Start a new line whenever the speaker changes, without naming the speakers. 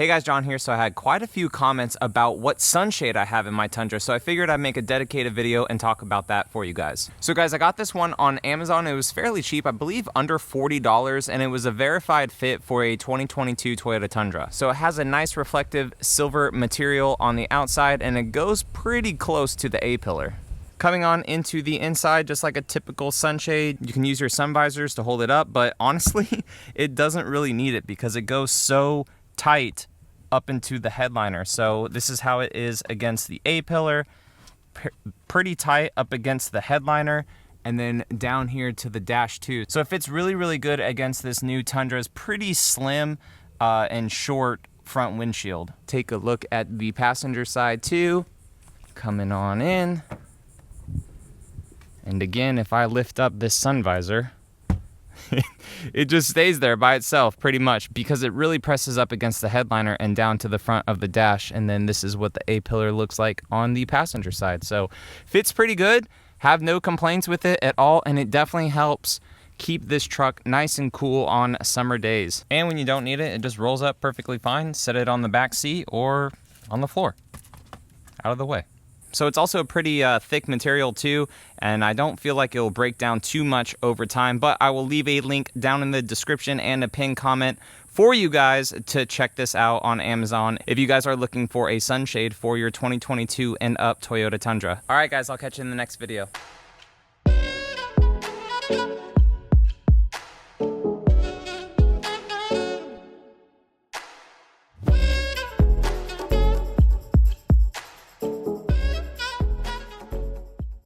Hey guys, John here. So I had quite a few comments about what sunshade I have in my Tundra, so I figured I'd make a dedicated video and talk about that for you guys. So guys, I got this one on Amazon. It was fairly cheap, I believe under $40, and it was a verified fit for a 2022 Toyota Tundra. So it has a nice reflective silver material on the outside, and it goes pretty close to the A-pillar. Coming on into the inside, just like a typical sunshade, you can use your sun visors to hold it up, but honestly, it doesn't really need it because it goes so tight up into the headliner. So this is how it is against the A-pillar, pretty tight up against the headliner, and then down here to the dash too. So it fits really, really good against this new Tundra's pretty slim and short front windshield. Take a look at the passenger side too, coming on in. And again, if I lift up this sun visor, it just stays there by itself pretty much because it really presses up against the headliner and down to the front of the dash. And then this is what the A-pillar looks like on the passenger side. So fits pretty good, have no complaints with it at all. And it definitely helps keep this truck nice and cool on summer days. And when you don't need it, it just rolls up perfectly fine. Set it on the back seat or on the floor, out of the way. So it's also a pretty thick material too, and I don't feel like it will break down too much over time, but I will leave a link down in the description and a pinned comment for you guys to check this out on Amazon if you guys are looking for a sunshade for your 2022 and up Toyota Tundra. All right guys, I'll catch you in the next video.